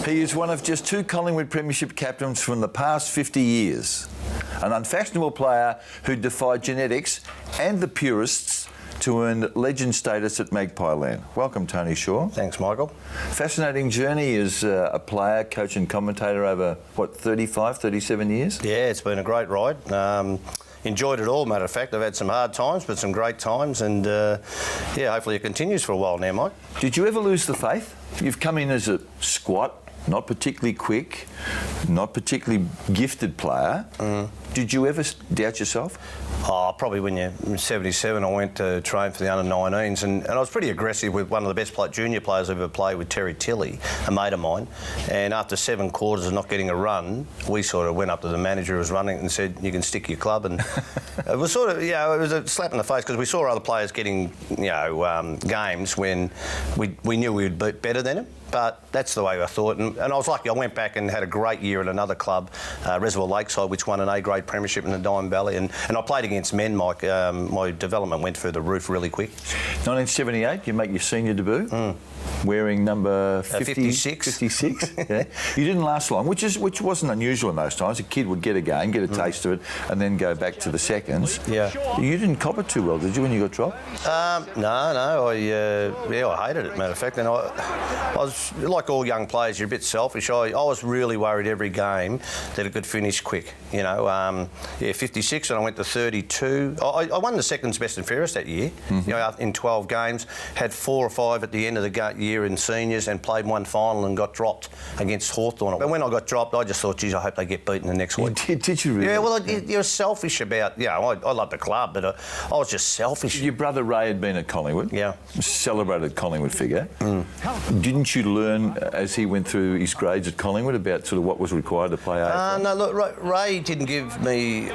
He is one of just two Collingwood Premiership captains from the past 50 years. An unfashionable player who defied genetics and the purists to earn legend status at Magpie Land. Welcome, Tony Shaw. Thanks, Michael. Fascinating journey as a player, coach and commentator over, 35, 37 years? Yeah, it's been a great ride. Enjoyed it all, matter of fact. I've had some hard times, but some great times, and hopefully it continues for a while now, Mike. Did you ever lose the faith? You've come in as a squat, not particularly quick, not particularly gifted player. Did you ever doubt yourself? Oh, probably when you're 77, I went to train for the under-19s, and I was pretty aggressive with one of the best junior players I've ever played with, Terry Tilley, a mate of mine. And after 7 quarters of not getting a run, we sort of went up to the manager who was running and said, "You can stick your club." And it was sort of, it was a slap in the face because we saw other players getting, games when we knew we would be better than them. But that's the way I thought, and I was lucky. I went back and had a great year at another club, Reservoir Lakeside, which won an A-grade premiership in the Diamond Valley, and I played against men, Mike. My development went through the roof really quick. 1978, you make your senior debut, wearing number 56. 56. Yeah. You didn't last long, which wasn't unusual in those times. A kid would get a game, get a taste of it, and then go back to the seconds. Yeah. You didn't cop it too well, did you, when you got dropped? No. I hated it, matter of fact, and I was, like all young players, you're a bit selfish. I was really worried every game that it could finish quick. 56, and I went to 32. I won the seconds best and fairest that year. In 12 games, had 4 or 5 at the end of the year in seniors, and played one final and got dropped against Hawthorn. But when I got dropped, I just thought, geez, I hope they get beaten the next week. Did you really? Yeah, well, you're selfish about. I love the club, but I was just selfish. Your brother Ray had been at Collingwood. Yeah. Celebrated Collingwood figure. Didn't you learn as he went through his grades at Collingwood about sort of what was required to play AFL? No, look, Ray didn't give me...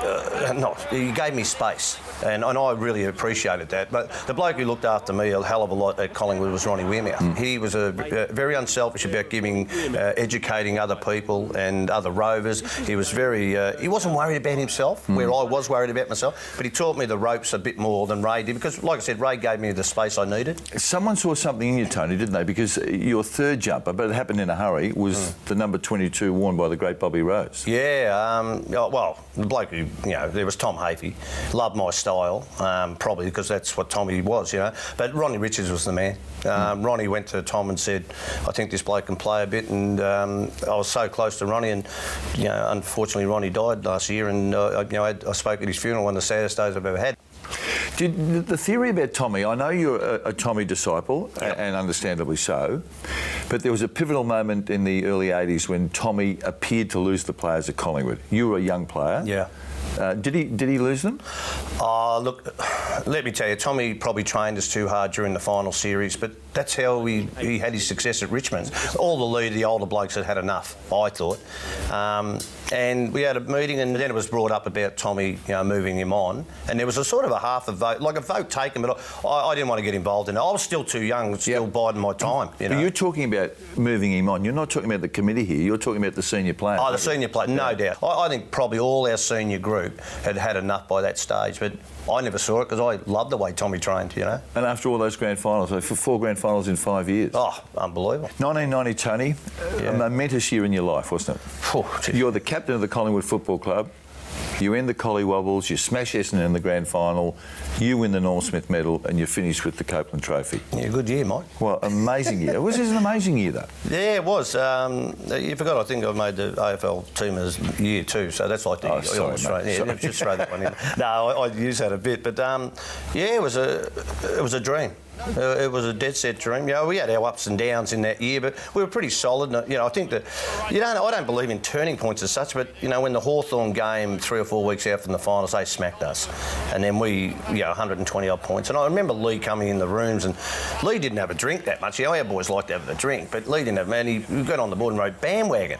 he gave me space, and I really appreciated that. But the bloke who looked after me a hell of a lot at Collingwood was Ronnie Wearmouth. He was very unselfish about educating other people and other rovers. He was very... he wasn't worried about himself, where I was worried about myself, but he taught me the ropes a bit more than Ray did, because, like I said, Ray gave me the space I needed. Someone saw something in you, Tony, didn't they? Because your third jumper, but it happened in a hurry, was the number 22 worn by the great Bobby Rose. Yeah, well, the bloke who, there was Tom Hafey, loved my style, probably because that's what Tommy was, But Ronnie Richards was the man. Ronnie went to Tom and said, "I think this bloke can play a bit," and I was so close to Ronnie, and unfortunately Ronnie died last year, and I spoke at his funeral, one of the saddest days I've ever had. Did the theory about Tommy, I know you're a Tommy disciple, and understandably so, but there was a pivotal moment in the early 80s when Tommy appeared to lose the players at Collingwood. You were a young player. Yeah. Did he lose them? Look, let me tell you, Tommy probably trained us too hard during the final series, but that's how he had his success at Richmond. All the older blokes had enough, I thought. And we had a meeting, and then it was brought up about Tommy, moving him on, and there was a sort of a half a vote, like a vote taken, but I didn't want to get involved in it. I was still too young, still biding my time. But you're talking about moving him on. You're not talking about the committee here. You're talking about the senior players. Oh, the senior player, no doubt. I think probably all our senior group had enough by that stage, but I never saw it because I loved the way Tommy trained, And after all those grand finals, so for 4 grand finals in 5 years. Oh, unbelievable. 1990, Tony, a momentous year in your life, wasn't it? You're the captain of the Collingwood Football Club. You end the Collie Wobbles, you smash Essendon in the grand final, you win the Norm Smith medal, and you finish with the Copeland Trophy. Yeah, good year, Mike. Well, amazing year. This is an amazing year, though. Yeah, it was. You forgot, I think I made the AFL team as year 2, so that's like the illustration. Yeah, just throw that one in. No, I use that a bit, but it was a dream. It was a dead set dream. We had our ups and downs in that year, but we were pretty solid. I think that I don't believe in turning points as such, but when the Hawthorn game 3 or 4 weeks out from the finals, they smacked us, and then we 120 odd points. And I remember Lee coming in the rooms, and Lee didn't have a drink that much. Our boys liked to have a drink, but Lee didn't have. Man, he got on the board and wrote bandwagon.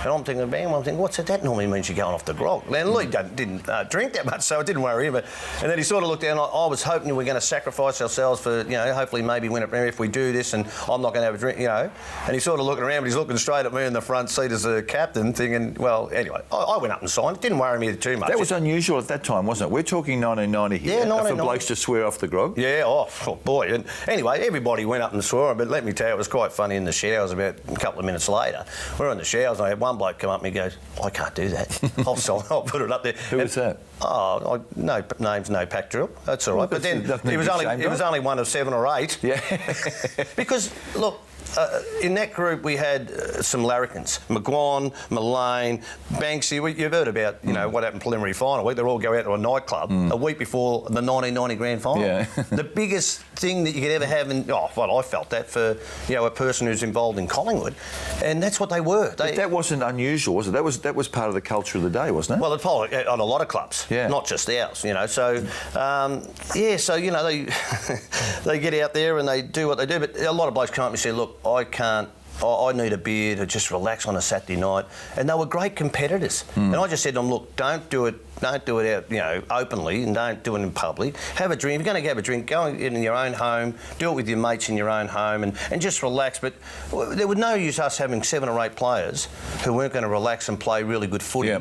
And I'm thinking, bang, I'm thinking, what's that? That normally means you're going off the grog. And Lee didn't drink that much, so it didn't worry him. And then he sort of looked down. I was hoping we were going to sacrifice ourselves for, hopefully maybe win it if we do this, and I'm not going to have a drink, And he's sort of looking around, but he's looking straight at me in the front seat as a captain, thinking, well, anyway, I went up and signed. It didn't worry me too much. That was unusual at that time, wasn't it? We're talking 1990 here. Yeah, 1990. For blokes to swear off the grog. Yeah, oh boy. And anyway, everybody went up and swore, but let me tell you, it was quite funny in the showers about a couple of minutes later. We were in the showers and I had one bloke come up and he goes, I can't do that. I'll put it up there. Who was that? Oh, no names, no pack drill. That's all right. But then it was only one of 7 or 8. Yeah. Because, look, in that group we had some larrikins, McGuan, Mullane, Banksy. You've heard about what happened preliminary final week. They all go out to a nightclub a week before the 1990 grand final. Yeah. The biggest thing that you could ever have, I felt that for a person who's involved in Collingwood, and that's what they were. But that wasn't unusual, was it? That was part of the culture of the day, wasn't it? Well, it's probably on a lot of clubs, not just ours. So they get out there and they do what they do. But a lot of blokes come up and say, look, I need a beer to just relax on a Saturday night. And they were great competitors. And I just said to them, look, don't do it out, openly, and don't do it in public. Have a drink. If you're going to have a drink, go in your own home, do it with your mates in your own home, and just relax. But there would no use us having 7 or 8 players who weren't going to relax and play really good footy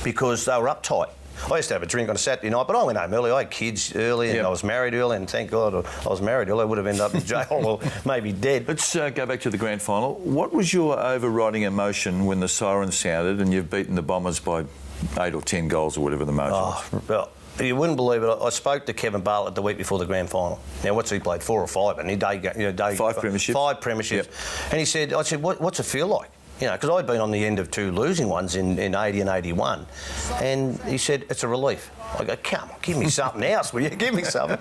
because they were uptight. I used to have a drink on a Saturday night, but I went home early. I had kids early, and I was married early, and thank God I was married early. I would have ended up in jail or maybe dead. Let's go back to the grand final. What was your overriding emotion when the siren sounded and you've beaten the Bombers by 8 or 10 goals or whatever the margin was? Well, you wouldn't believe it. I spoke to Kevin Bartlett the week before the grand final. Now, what's he played? 4 or 5, and he 5 premierships. 5 premierships. And he said, I said, what's it feel like? Because I'd been on the end of 2 losing ones in 80 and 81. And he said, it's a relief. I go, come on, give me something else, will you? Give me something.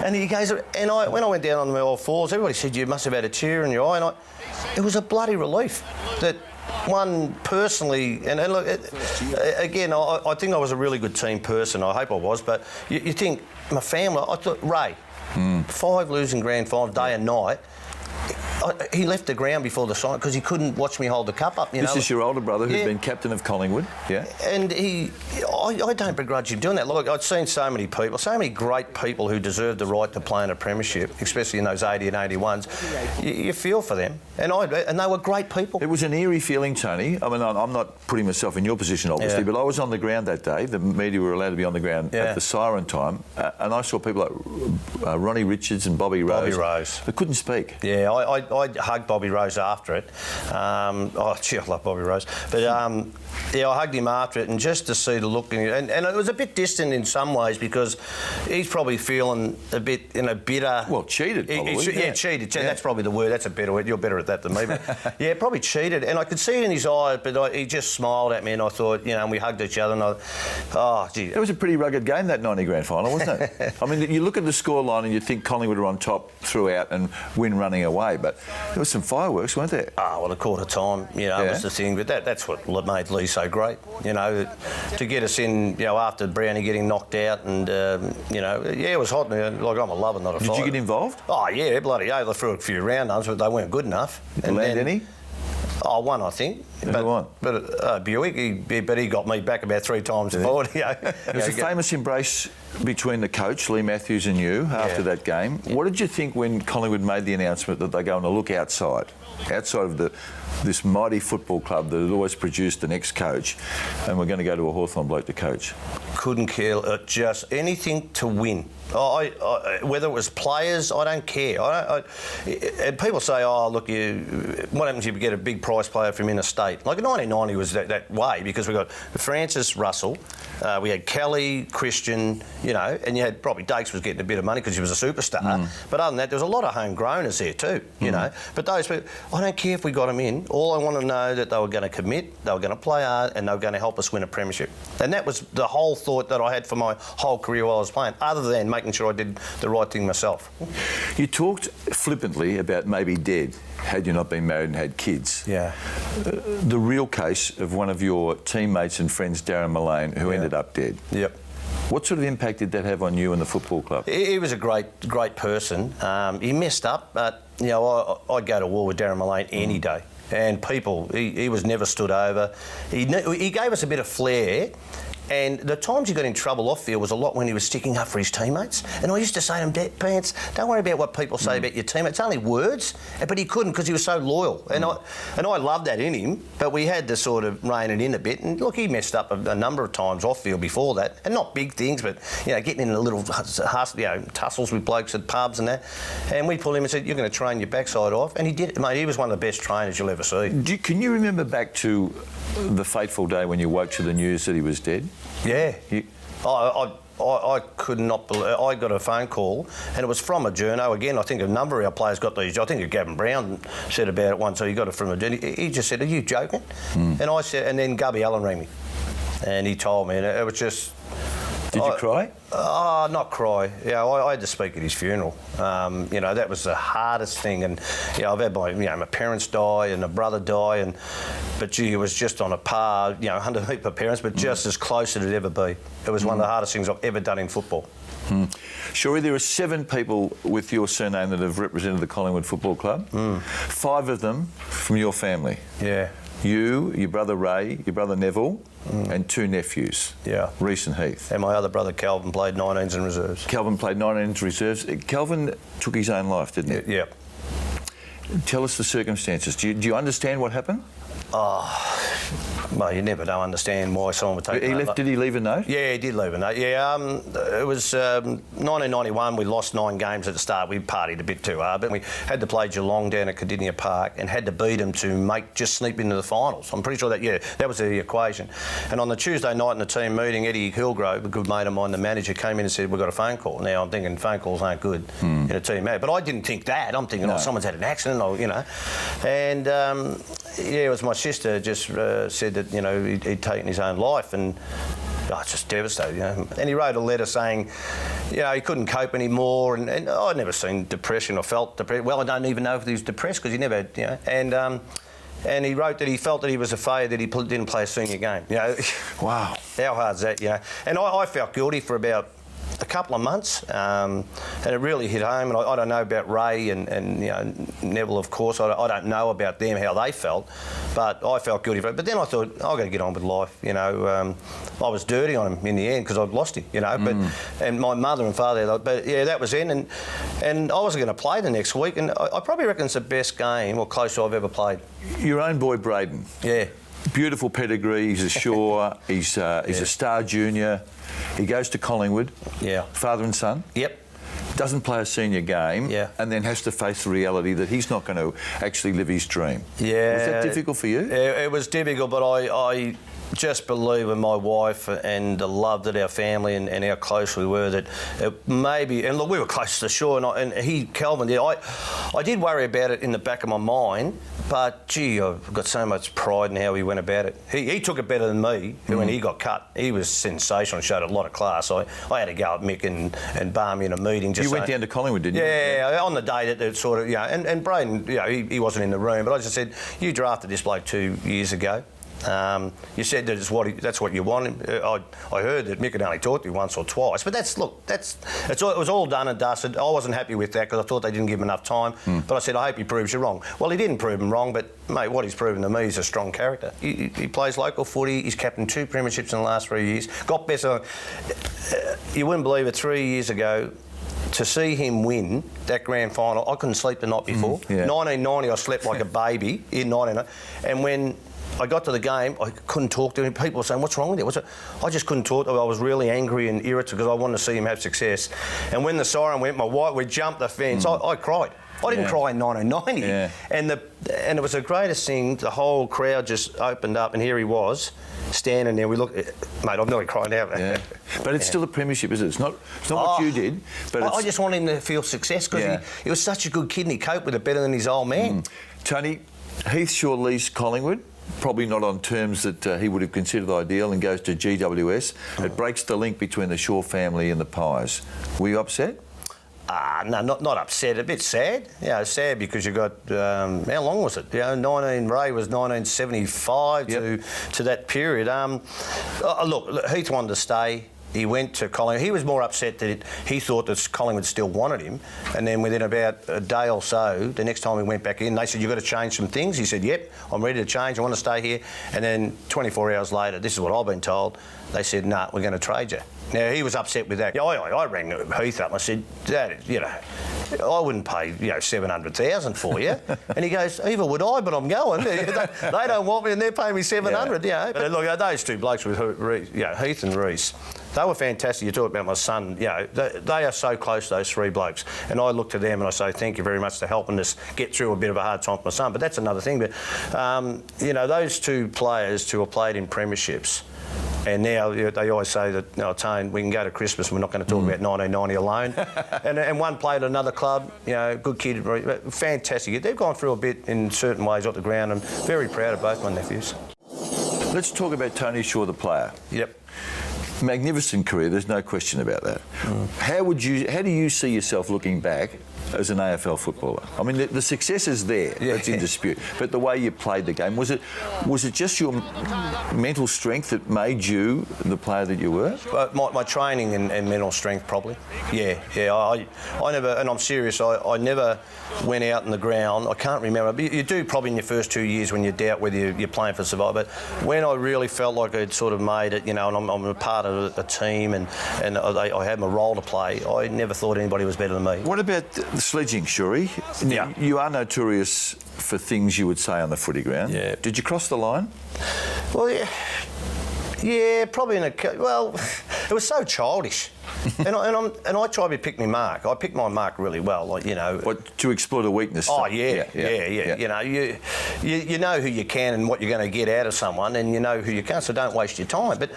And he goes, when I went down on my all fours, everybody said, you must have had a tear in your eye. And it was a bloody relief that one personally, and look, again, I think I was a really good team person. I hope I was. But you think, my family, I thought, Ray, 5 losing grand finals, day and night. He left the ground before the sign because he couldn't watch me hold the cup up. This is your older brother who'd been captain of Collingwood, And I don't begrudge him doing that. Look, I'd seen so many people, so many great people who deserved the right to play in a premiership, especially in those 80 and 81s. You feel for them, and they were great people. It was an eerie feeling, Tony. I mean, I'm not putting myself in your position, obviously, but I was on the ground that day. The media were allowed to be on the ground at the siren time, and I saw people like Ronnie Richards and Bobby Rose. Bobby Rose. They couldn't speak. Yeah, I hugged Bobby Rose after it. I love Bobby Rose. But I hugged him after it, and just to see the look, and it was a bit distant in some ways because he's probably feeling a bit bitter. Well, cheated, probably. Cheated. That's probably the word. That's a better word. You're better at that than me. But probably cheated. And I could see it in his eyes, but he just smiled at me, and I thought, and we hugged each other, and gee. It was a pretty rugged game, that 90 grand final, wasn't it? I mean, you look at the scoreline and you think Collingwood were on top throughout and win running away, but there was some fireworks, weren't there? Well, a quarter time, was the thing. But that's what made Lee so great, to get us in, after Brownie getting knocked out, and it was hot. Like, I'm a lover, not a fighter. Did you get involved? Oh yeah, bloody yeah. They threw a few round ups, but they weren't good enough. Did you land any? One, I think. Who won? But Buick, he got me back about 3 times forward. There was a famous embrace between the coach, Lee Matthews, and you after that game. What did you think when Collingwood made the announcement that they're going to look outside of this mighty football club that had always produced the next coach, and we're going to go to a Hawthorn bloke to coach? Couldn't care. Just anything to win. Whether it was players, I don't care. And people say, look, what happens if you get a big price player from interstate? Like 1990 was that way because we got Francis Russell, we had Kelly, Christian, and you had probably Dakes was getting a bit of money because he was a superstar. But other than that, there was a lot of homegrowners there too, you know. But those people, I don't care if we got them in. All I want to know that they were going to commit, they were going to play hard, and they were going to help us win a premiership. And that was the whole thought that I had for my whole career while I was playing, other than making sure I did the right thing myself. You talked flippantly about maybe dead had you not been married and had kids. Yeah. The real case of one of your teammates and friends, Darren Mullane, who ended up dead. Yep. What sort of impact did that have on you and the football club? He was a great person. He messed up, but I'd go to war with Darren Mullane any day. And people, he was never stood over. He gave us a bit of flair. And the times he got in trouble off field was a lot when he was sticking up for his teammates. And I used to say to him, Pants, don't worry about what people say about your teammates. It's only words. But he couldn't because he was so loyal. And I loved that in him. But we had to sort of rein it in a bit. And look, he messed up a number of times off field before that. And not big things, but getting in a little tussles with blokes at pubs and that. And we pulled him and said, you're going to train your backside off. And he did it, mate. He was one of the best trainers you'll ever see. Can you remember back to the fateful day when you woke to the news that he was dead? Yeah. I could not believe. I got a phone call, and it was from a journo. Again, I think a number of our players got these. I think Gavin Brown said about it once. So he got it from a journo. He just said, "Are you joking?" And I said, and then Gubby Allen rang me, and he told me, and it was just. Did you cry? Not cry. I had to speak at his funeral. That was the hardest thing. And I've had my parents die and a brother die, but gee, it was just on a par, underneath my parents, but just as close as it'd ever be. It was one of the hardest things I've ever done in football. Shorey, there are 7 people with your surname that have represented the Collingwood Football Club. 5 of them from your family. Yeah. You, your brother Ray, your brother Neville, and 2 nephews. Yeah. Reece and Heath. And my other brother Calvin played 19s and reserves. Calvin played 19s reserves. Calvin took his own life, didn't he? Yeah. Tell us the circumstances. Do you understand what happened? Well, you never don't understand why someone would take. Did he leave a note? Yeah, he did leave a note. Yeah, it was 1991. We lost 9 games at the start. We partied a bit too hard, but we had to play Geelong down at Cardinia Park and had to beat them to just sneak into the finals. I'm pretty sure that was the equation. And on the Tuesday night in the team meeting, Eddie Hillgrove, a good mate of mine, the manager, came in and said, "We've got a phone call." Now I'm thinking phone calls aren't good in a team match, but I didn't think that. I'm thinking, someone's had an accident, And it was my sister just said that he'd taken his own life, and it's just devastating. And he wrote a letter saying, he couldn't cope anymore, and I'd never seen depression or felt depressed. Well, I don't even know if he was depressed because he never, and he wrote that he felt that he was a failure that he didn't play a senior game. Wow. How hard's that? And I felt guilty for about a couple of months, and it really hit home. And I don't know about Ray and Neville, of course. I don't know about them, how they felt, but I felt guilty for it. But then I thought, I've got to get on with life. I was dirty on him in the end because I'd lost him. But and my mother and father. But that was in, and I wasn't going to play the next week. And I probably reckon it's the best game or close I've ever played. Your own boy Braden. Yeah. Beautiful pedigree. He's a Shaw. He's a star junior. He goes to Collingwood. Yeah. Father and son. Yep. Doesn't play a senior game. Yeah. And then has to face the reality that he's not going to actually live his dream. Yeah. Was that difficult for you? It was difficult, but I just believe in my wife and the love that our family and how close we were that maybe, and look, we were close to shore, and Calvin, I did worry about it in the back of my mind, but gee, I've got so much pride in how he went about it. He took it better than me. When he got cut, he was sensational, showed a lot of class. I had to go up Mick and bar me in a meeting. You went down to Collingwood, didn't you? Yeah, on the day that it sort of, and Braden, he wasn't in the room, but I just said, you drafted this bloke 2 years ago. You said that that's what you want. I heard that Mick had only talked to you once or twice, but it was all done and dusted. I wasn't happy with that because I thought they didn't give him enough time. But I said, I hope he proves you wrong. Well, he didn't prove him wrong, but mate, what he's proven to me is a strong character. He plays local footy. He's captained 2 premierships in the last 3 years. Got better. You wouldn't believe it. 3 years ago, to see him win that grand final, I couldn't sleep the night before. 1990, I slept like a baby in 1990, and when I got to the game, I couldn't talk to him. People were saying, "What's wrong with you?" I just couldn't talk to him. I was really angry and irritated because I wanted to see him have success. And when the siren went, my wife, we jumped the fence. I cried. I didn't cry in 1990. Yeah. And it was the greatest thing. The whole crowd just opened up, and here he was, standing there. We looked, mate, I've nearly cried out. Yeah. But it's still a premiership, is it? It's not what you did. But I just want him to feel success because he was such a good kid and he coped with it better than his old man. Tony, Heath Shaw leaves Collingwood. Probably not on terms that he would have considered ideal, and goes to GWS. It breaks the link between the Shaw family and the Pies. Were you upset? No, not upset. A bit sad. Sad because you got how long was it? Ray was 1975 to that period. Look, Heath wanted to stay. He went to Collingwood. He was more upset that he thought that Collingwood still wanted him. And then within about a day or so, the next time he went back in, they said, you've got to change some things. He said, yep, I'm ready to change. I want to stay here. And then 24 hours later, this is what I've been told, they said, no, we're going to trade you. Now, he was upset with that. I rang Heath up and I said, Dad, I wouldn't pay, $700,000 for you. And he goes, either would I, but I'm going. They don't want me and they're paying me $700, But look, those two blokes with Heath and Reece, they were fantastic. You talk about my son, they are so close, those three blokes. And I look to them and I say, thank you very much for helping us get through a bit of a hard time for my son. But that's another thing. But, those two players who have played in premierships, and now they always say that, Tone, we can go to Christmas, we're not going to talk about 1990 alone. and one played at another club, good kid, fantastic. They've gone through a bit in certain ways off the ground. I'm very proud of both my nephews. Let's talk about Tony Shaw, the player. Yep. Magnificent career, there's no question about that. How do you see yourself looking back as an AFL footballer? I mean, the success is there, that's in dispute. But the way you played the game, was it just your mental strength that made you the player that you were? My training and mental strength, probably. Yeah. I never, and I'm serious, I never went out in the ground. I can't remember. You do probably in your first 2 years when you doubt whether you're playing for survival. But when I really felt like I'd sort of made it, and I'm a part of a team and I had my role to play, I never thought anybody was better than me. What about the sledging, Shuri? Yeah. You are notorious for things you would say on the footy ground. Yeah. Did you cross the line? Well, yeah, probably it was so childish. and I try to pick my mark. I pick my mark really well, What, to exploit a weakness? Oh, yeah. You know who you can and what you're going to get out of someone, and you know who you can't, so don't waste your time. But,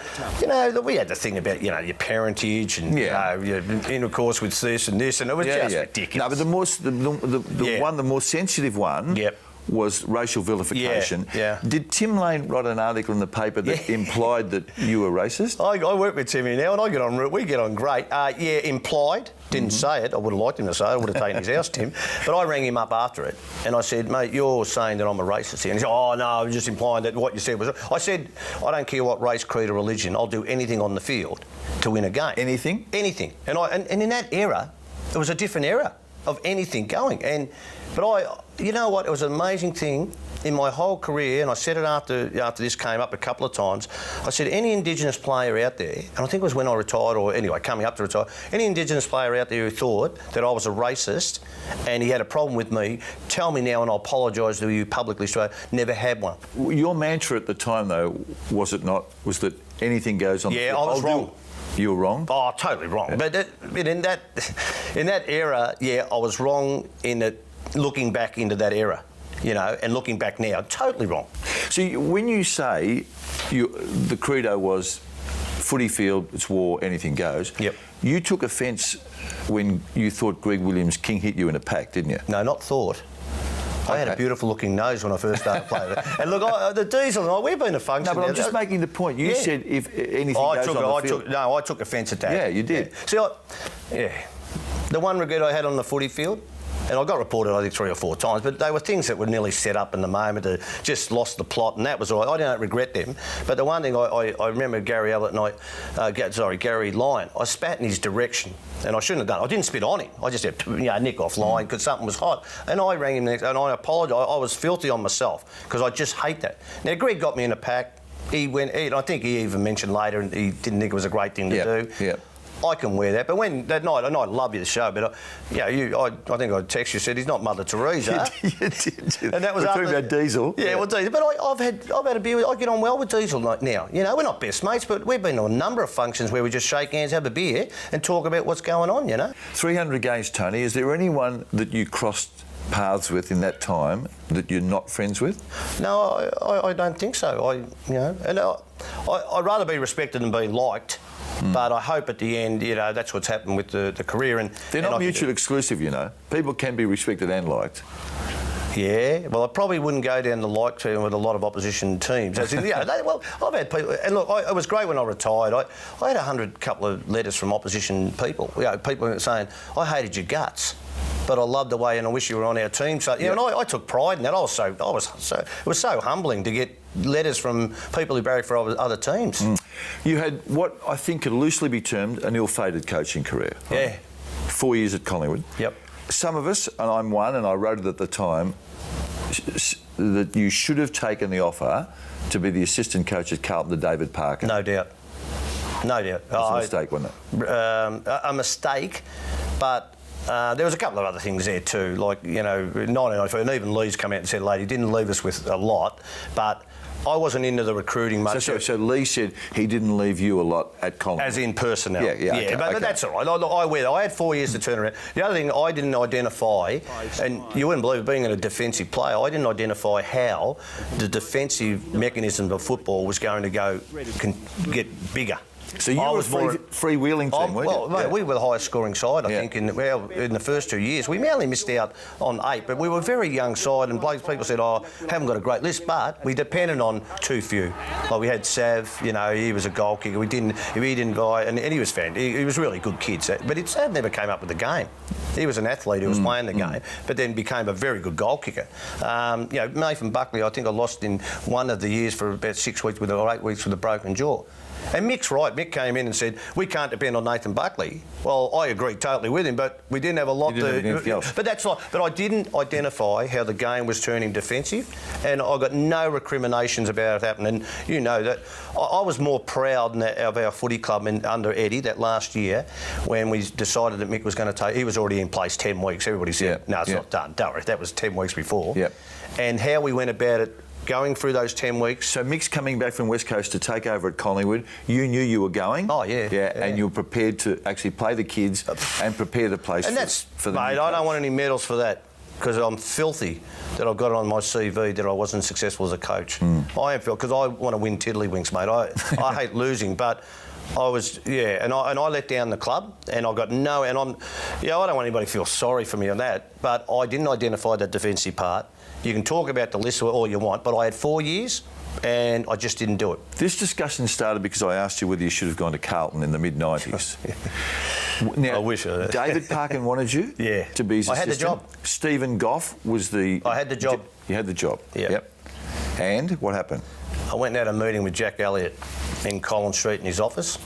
we had the thing about, your parentage and, your intercourse with this, and it was just ridiculous. No, but the more sensitive one... Yep. was racial vilification. Yeah. Did Tim Lane write an article in the paper that implied that you were racist? I work with Timmy now, and we get on great. Implied. Didn't say it. I would have liked him to say it. I would have taken his house, Tim. But I rang him up after it, and I said, mate, you're saying that I'm a racist here. And he said, oh, no, I was just implying that what you said was... I said, I don't care what race, creed or religion. I'll do anything on the field to win a game. Anything? Anything. And in that era, it was a different era of anything going. But you know what? It was an amazing thing in my whole career, and I said it after this came up a couple of times. I said, any Indigenous player out there, and I think it was when I retired, or anyway, coming up to retire, any Indigenous player out there who thought that I was a racist and he had a problem with me, tell me now and I'll apologise to you publicly straight. Never had one. Your mantra at the time, though, was it not, was that anything goes on? Yeah, I was wrong. You were wrong? Oh, totally wrong. Yeah. But in that era, I was wrong in it. Looking back into that era, and looking back now, totally wrong. See, when you say the credo was footy field, it's war, anything goes. Yep. You took offence when you thought Greg Williams King hit you in a pack, didn't you? No, not thought. I had a beautiful looking nose when I first started playing. And look, the Diesel, we've been a function. No, but I'm just making the point. You said if anything goes on the field. I took offence at that. Yeah, you did. Yeah. See, the one regret I had on the footy field, and I got reported, I think, 3 or 4 times, but they were things that were nearly set up in the moment, just lost the plot, and that was all right. I don't regret them. But the one thing I remember Gary Ablett and Gary Lyon, I spat in his direction, and I shouldn't have done it. I didn't spit on him. I just said, nick offline, because something was hot. And I rang him next, and I apologised. I was filthy on myself, because I just hate that. Now, Greg got me in a pack. I think he even mentioned later, and he didn't think it was a great thing to do. Yeah. I can wear that, but when that night, I love you the show, but I think I texted you, said he's not Mother Teresa. You did. And that was we're talking about Diesel. Yeah, well, Diesel. But I've had a beer with. I get on well with Diesel now. We're not best mates, but we've been to a number of functions where we just shake hands, have a beer, and talk about what's going on. 300 games, Tony. Is there anyone that you crossed paths with in that time that you're not friends with? No, I don't think so. I'd rather be respected than be liked. But I hope at the end, that's what's happened with the career. And they're not mutually exclusive, People can be respected and liked. Yeah, well, I probably wouldn't go down the like team with a lot of opposition teams. I've had people, and look, it was great when I retired. I had 100 couple of letters from opposition people. People saying, I hated your guts, but I loved the way, and I wish you were on our team. So, and I took pride in that. It was so humbling to get letters from people who barrack for other teams. You had what I think could loosely be termed an ill-fated coaching career. Yeah. 4 years at Collingwood. Yep. Some of us, and I'm one, and I wrote it at the time, that you should have taken the offer to be the assistant coach at Carlton to David Parker. No doubt. No doubt. It was a mistake, wasn't it? A mistake, but there was a couple of other things there too, like, 1994, and even Lee's come out and said, lady, didn't leave us with a lot, but I wasn't into the recruiting much. So Lee said he didn't leave you a lot at Collingwood. As in personnel. Yeah, okay, but that's all right. I had 4 years to turn around. The other thing I didn't identify, and you wouldn't believe it, being a defensive player, I didn't identify how the defensive mechanism of football was going to get bigger. So you were a freewheeling team, weren't you? Well, mate, we were the highest scoring side, I think, in the first 2 years. We mainly missed out on 8, but we were a very young side, and people said, haven't got a great list, but we depended on too few. Like, we had Sav, he was a goal kicker. He didn't buy, and he was he was a really good kid, but Sav never came up with the game. He was an athlete who was playing the game, but then became a very good goal kicker. Nathan Buckley, I think I lost in one of the years for about 6 weeks or 8 weeks with a broken jaw. And Mick's right. Mick came in and said, we can't depend on Nathan Buckley. Well, I agree totally with him, but we didn't have a lot to... But that's right. But I didn't identify how the game was turning defensive, and I got no recriminations about it happening. And you know that I was more proud of our footy club under Eddie that last year when we decided that Mick was going to take... He was already in place 10 weeks. Everybody said, no, it's not done. Don't worry. That was 10 weeks before. Yep. And how we went about it, going through those 10 weeks. So Mick's coming back from West Coast to take over at Collingwood. You knew you were going. Oh, yeah. And you were prepared to actually play the kids and prepare the place for the mate, I don't want any medals for that, because I'm filthy that I've got it on my CV that I wasn't successful as a coach. I am filthy because I want to win tiddlywinks, mate. I hate losing, but I was, and I let down the club, and I got no, and I don't want anybody to feel sorry for me on that, but I didn't identify that defensive part. You can talk about the list all you want, but I had 4 years and I just didn't do it. This discussion started because I asked you whether you should have gone to Carlton in the mid-90s. Now, I wish I had. David Parkin wanted you to be his assistant. I had the job. Stephen Goff was the... I had the job. You had the job? Yep. And what happened? I went and had a meeting with Jack Elliott in Collins Street in his office.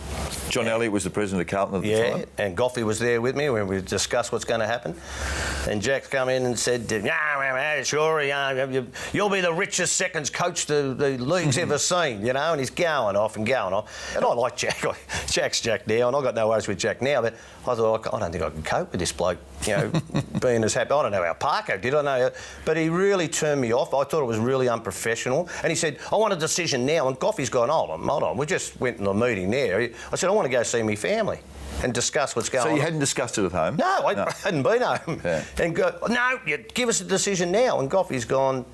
John Elliott was the president of Carlton at the time? Yeah, and Goffey was there with me when we discussed what's going to happen. And Jack's come in and said, sure, you'll be the richest seconds coach the league's ever seen, and he's going off. And I like Jack. Jack's Jack now, and I've got no worries with Jack now, but I thought, I don't think I can cope with this bloke, being as happy. I don't know how Parker did, I know, but he really turned me off. I thought it was really unprofessional. And he said, I want a decision now. And Goffey's gone, hold on, we just went in the meeting there. I said, I want to go see my family and discuss what's going on. So you hadn't discussed it at home? No, I hadn't been home. Yeah. And give us a decision now. And Goffey's gone,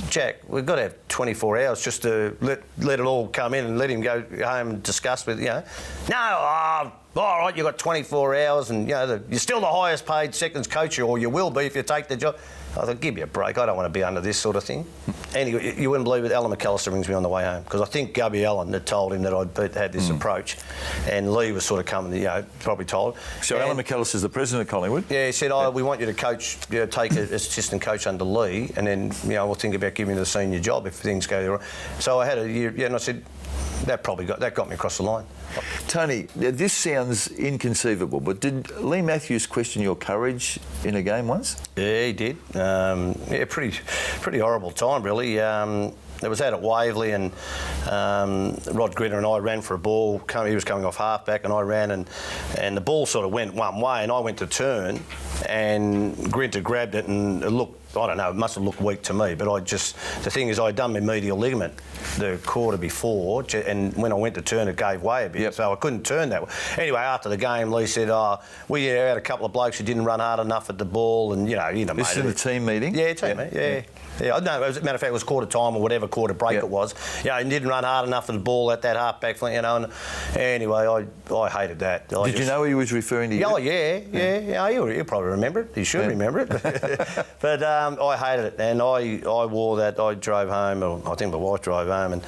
Jack, we've got to have 24 hours just to let it all come in and let him go home and discuss with, No, all right, you've got 24 hours and, you're still the highest paid seconds coach, or you will be if you take the job. I thought, give me a break. I don't want to be under this sort of thing. Anyway, you wouldn't believe it. Alan McAllister rings me on the way home because I think Gubby Allen had told him that I'd had this approach, and Lee was sort of coming, probably told. So Alan McAllister's the president of Collingwood? Yeah, he said, we want you to coach, take an assistant coach under Lee, and then, we'll think about giving you the senior job if things go wrong. So I had a year, and I said, that got me across the line. Tony, this sounds inconceivable, but did Lee Matthews question your courage in a game once? Yeah, he did. Pretty horrible time, really. It was out at Waverley, and Rod Grinner and I ran for a ball. He was coming off halfback, and I ran, and the ball sort of went one way, and I went to turn, and Grinter grabbed it, and it looked, I don't know, it must have looked weak to me, but the thing is, I'd done my medial ligament the quarter before, and when I went to turn, it gave way a bit, so I couldn't turn that way. Anyway, after the game, Lee said, we had a couple of blokes who didn't run hard enough at the ball, and, This is in a team meeting? Yeah, team meeting, yeah. Yeah, no, as a matter of fact, it was quarter time or whatever quarter break it was. And didn't run hard enough for the ball at that half-back flank, and anyway, I hated that. Did you know he was referring to you? Oh, yeah. He'll probably remember it. He should remember it. But I hated it, and I wore that. I drove home, or I think my wife drove home, and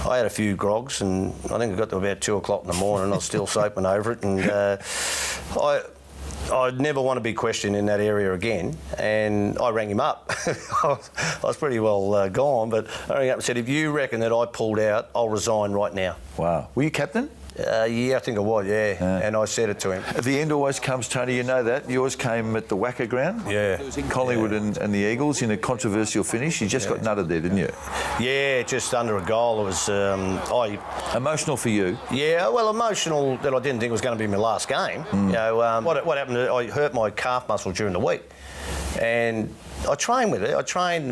I had a few grogs, and I think it got to about 2 o'clock in the morning, and I was still soaping over it, and I'd never want to be questioned in that area again, and I rang him up. I was pretty well gone, but I rang up and said, if you reckon that I pulled out, I'll resign right now. Wow. Were you captain? Yeah, I think I was, yeah. And I said it to him. At the end always comes, Tony, you know that. Yours came at the Wacker ground. Yeah. Collingwood and the Eagles in a controversial finish. You just got nutted there, didn't you? Yeah, just under a goal. It was... Emotional for you? Yeah, well, emotional that I didn't think it was going to be my last game. You know, what happened, I hurt my calf muscle during the week. And I trained with it.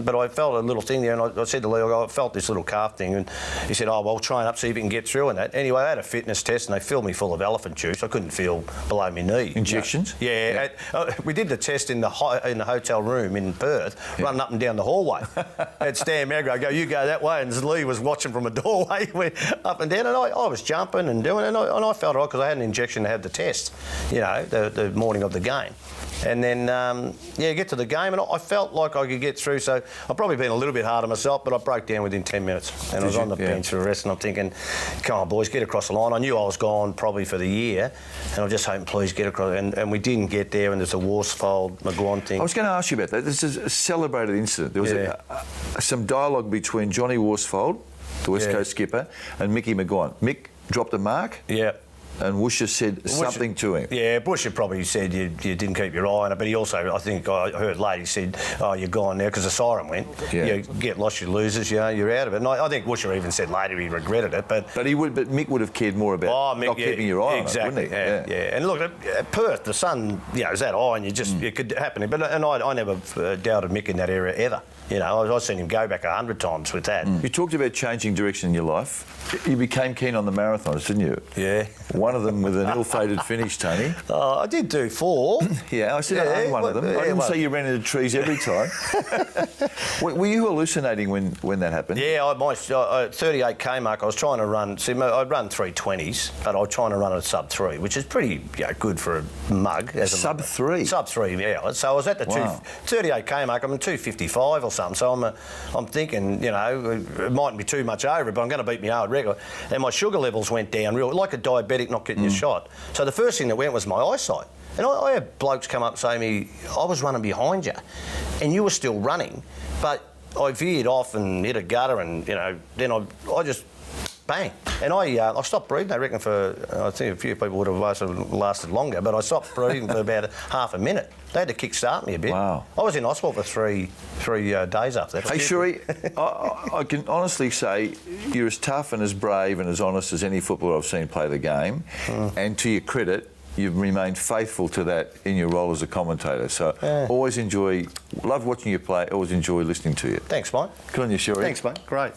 But I felt a little thing there, and I said to Leo, I felt this little calf thing, and he said, oh, well, train up, see if you can get through and that. Anyway, I had a fitness test, and they filled me full of elephant juice. I couldn't feel below my knee. Injections? Yeah. We did the test in the hotel room in Perth, running up and down the hallway. Had Stan Magro go, you go that way, and Lee was watching from a doorway, went up and down, and I was jumping and doing it, and I felt all right because I had an injection to have the test, you know, the morning of the game. And then, get to the game, and I felt like I could get through, so I've probably been a little bit hard on myself, but I broke down within 10 minutes. And I was on the bench for the rest, and I'm thinking, come on, boys, get across the line. I knew I was gone probably for the year, and I'm just hoping, please, get across. And we didn't get there, and there's a Worsfold-McGuan thing. I was going to ask you about that. This is a celebrated incident. There was some dialogue between Johnny Worsfold, the West Coast skipper, and Mickey McGuan. Mick dropped a mark. Yeah. And Woosha said something to him. Yeah, Woosha probably said you didn't keep your eye on it, but he also, I think I heard Lady said, oh, you're gone now because the siren went. Yeah. You get lost, you losers, you know, you're out of it. And I think Woosha even said later he regretted it, but Mick would have cared more about not keeping your eye on it, wouldn't he? Yeah. And look, at Perth, the sun, you know, is that high, and it could happen. But I never doubted Mick in that area ever. You know, I've seen him go back 100 times with that. You talked about changing direction in your life. You became keen on the marathons, didn't you? Yeah. One of them with an ill-fated finish, Tony. I did do 4. Yeah, I said I owned one of them. I didn't say you ran into trees every time. Were you hallucinating when that happened? Yeah, my 38k mark, I was trying to run... See, I'd run 3:20s, but I was trying to run a sub-3, which is pretty good for a mug. Sub-3? Sub-3, yeah. So I was at the 38k mark, I'm in 2:55 or something, so I'm thinking, you know, it mightn't be too much over, but I'm going to beat my old record. And my sugar levels went down real, like a diabetic not getting a shot. So the first thing that went was my eyesight. And I had blokes come up and say to me, I was running behind you, and you were still running, but I veered off and hit a gutter, and, you know, then I just... bang. And I stopped breathing, I reckon, I think a few people would have lasted longer, but I stopped breathing for about half a minute. They had to kick-start me a bit. Wow. I was in hospital for three days after that. Hey, Shuri, I can honestly say you're as tough and as brave and as honest as any footballer I've seen play the game. And to your credit, you've remained faithful to that in your role as a commentator. So love watching you play, always enjoy listening to you. Thanks, mate. Good on you, Shuri. Thanks, mate. Great.